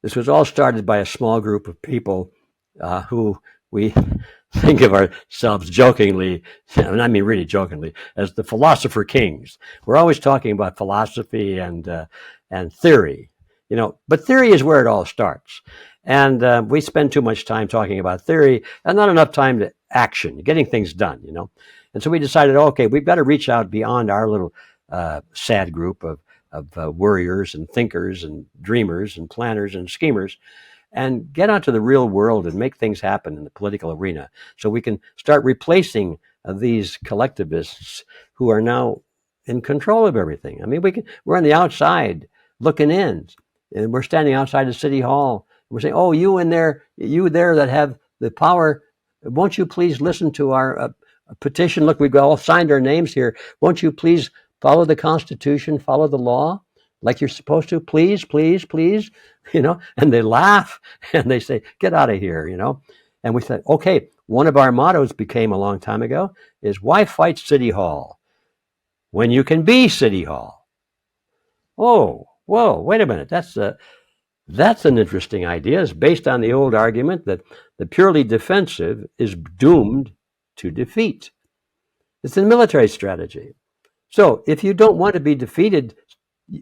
This was all started by a small group of people who we think of ourselves jokingly, and I mean really jokingly, as the philosopher kings. We're always talking about philosophy and theory, but theory is where it all starts. And we spend too much time talking about theory and not enough time to action, getting things done, And so we decided, okay, we've got to reach out beyond our little sad group of worriers and thinkers and dreamers and planners and schemers, and get out to the real world and make things happen in the political arena so we can start replacing these collectivists who are now in control of everything. I mean, we're on the outside looking in, and we're standing outside the city hall. We're saying, oh, you there that have the power, won't you please listen to our petition? Look, we've all signed our names here. Won't you please follow the Constitution, follow the law like you're supposed to, please, please, please, and they laugh and they say, get out of here, And we said, okay, one of our mottos became a long time ago is, why fight City Hall when you can be City Hall? Oh, whoa, wait a minute. That's an interesting idea. It's based on the old argument that the purely defensive is doomed to defeat. It's a military strategy. So if you don't want to be defeated,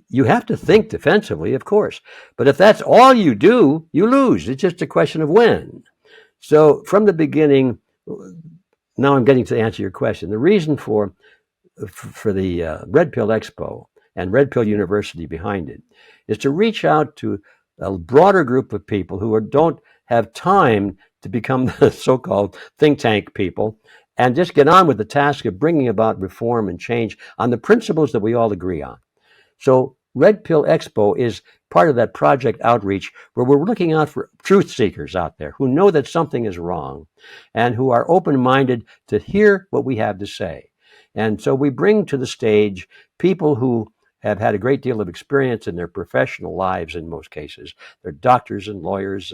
you have to think defensively, of course. But if that's all you do, you lose. It's just a question of when. So from the beginning, now I'm getting to answer your question. The reason for the Red Pill Expo and Red Pill University behind it is to reach out to a broader group of people who don't have time to become the so-called think tank people, and just get on with the task of bringing about reform and change on the principles that we all agree on. So Red Pill Expo is part of that project outreach where we're looking out for truth seekers out there who know that something is wrong and who are open-minded to hear what we have to say. And so we bring to the stage people who have had a great deal of experience in their professional lives in most cases. They're doctors and lawyers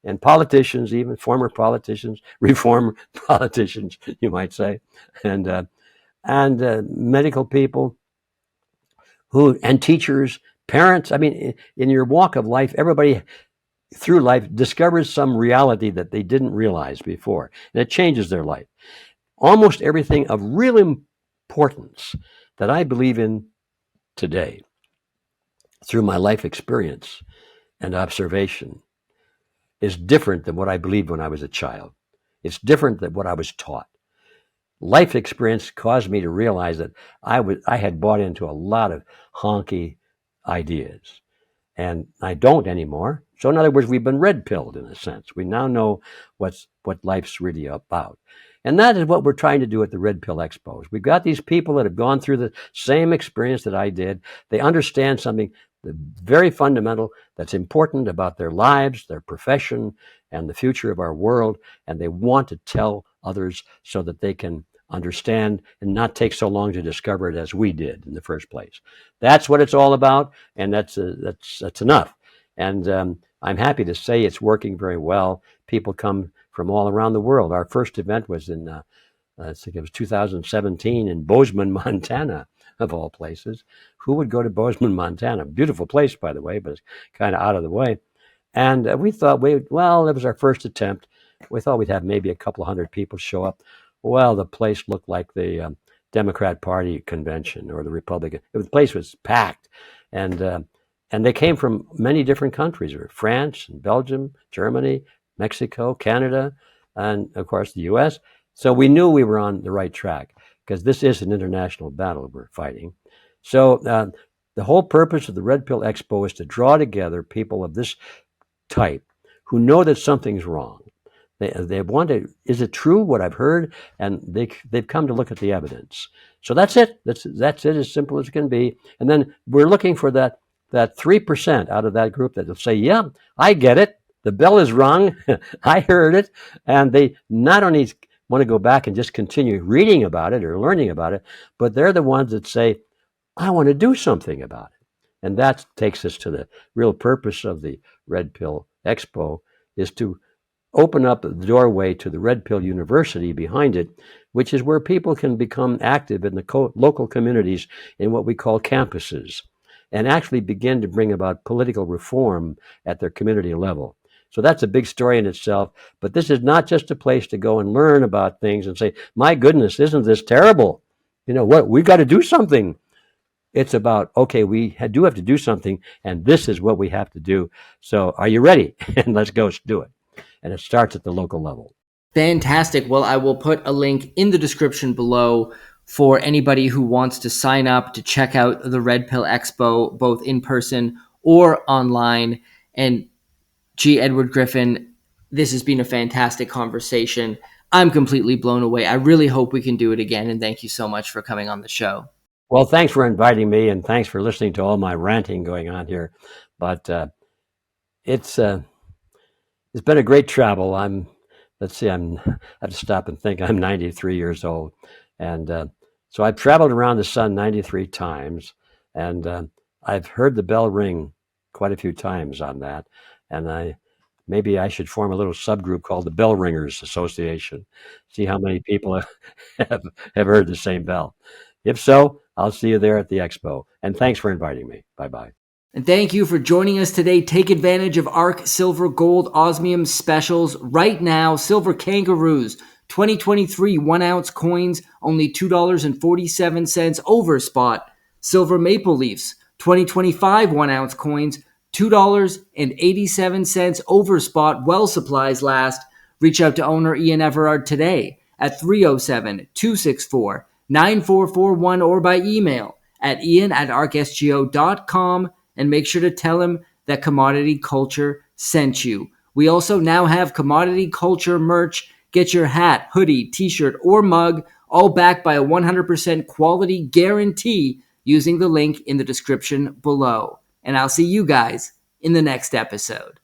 and politicians, even former politicians, reform politicians, you might say, and medical people and teachers, parents. I mean, in your walk of life, everybody through life discovers some reality that they didn't realize before, and it changes their life. Almost everything of real importance that I believe in today, through my life experience and observation, is different than what I believed when I was a child. It's different than what I was taught. Life experience caused me to realize that I had bought into a lot of honky ideas, and I don't anymore. So in other words, we've been red-pilled in a sense. We now know what life's really about. And that is what we're trying to do at the Red Pill Expos. We've got these people that have gone through the same experience that I did. They understand something very fundamental that's important about their lives, their profession, and the future of our world, and they want to tell others so that they can understand and not take so long to discover it as we did in the first place. That's what it's all about, and that's enough. And I'm happy to say it's working very well. People come from all around the world. Our first event was in, I think it was 2017 in Bozeman, Montana, of all places. Who would go to Bozeman, Montana? Beautiful place, by the way, but it's kind of out of the way. And we thought, well, it was our first attempt. We thought we'd have maybe a couple of hundred people show up. Well, the place looked like the Democrat Party convention or the Republican. The place was packed, and they came from many different countries: France, and Belgium, Germany, Mexico, Canada, and of course the U.S. So we knew we were on the right track because this is an international battle we're fighting. So the whole purpose of the Red Pill Expo is to draw together people of this type who know that something's wrong. They want to, is it true what I've heard? And they've come to look at the evidence. So that's it. That's it, as simple as it can be. And then we're looking for that 3% out of that group that will say, yeah, I get it. The bell is rung. I heard it. And they not only want to go back and just continue reading about it or learning about it, but they're the ones that say, I want to do something about it. And that takes us to the real purpose of the Red Pill Expo, is to open up the doorway to the Red Pill University behind it, which is where people can become active in the local communities in what we call campuses and actually begin to bring about political reform at their community level. So that's a big story in itself. But this is not just a place to go and learn about things and say, my goodness, isn't this terrible? You know what? We've got to do something. It's about, okay, we do have to do something, and this is what we have to do. So are you ready? And let's go do it. And it starts at the local level. Fantastic. Well, I will put a link in the description below for anybody who wants to sign up to check out the Red Pill Expo, both in person or online. And G. Edward Griffin, this has been a fantastic conversation. I'm completely blown away. I really hope we can do it again. And thank you so much for coming on the show. Well, thanks for inviting me, and thanks for listening to all my ranting going on here. But it's been a great travel. I have to stop and think. I'm 93 years old, and so I've traveled around the sun 93 times, and I've heard the bell ring quite a few times on that. And maybe I should form a little subgroup called the Bell Ringers Association. See how many people have heard the same bell. If so, I'll see you there at the expo. And thanks for inviting me. Bye-bye. And thank you for joining us today. Take advantage of ARC Silver Gold Osmium specials right now. Silver Kangaroos, 2023 1-ounce coins, only $2.47 over spot. Silver Maple Leafs, 2025 1-ounce coins, $2.87 over spot. While supplies last. Reach out to owner Ian Everard today at 307-264-9441 or by email at ian@arcsgo.com, and make sure to tell him that Commodity Culture sent you. We also now have Commodity Culture merch. Get your hat, hoodie, t-shirt, or mug, all backed by a 100% quality guarantee using the link in the description below. And I'll see you guys in the next episode.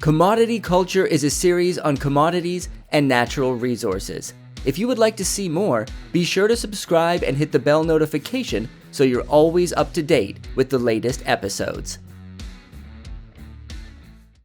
Commodity Culture is a series on commodities and natural resources. If you would like to see more, be sure to subscribe and hit the bell notification so you're always up to date with the latest episodes.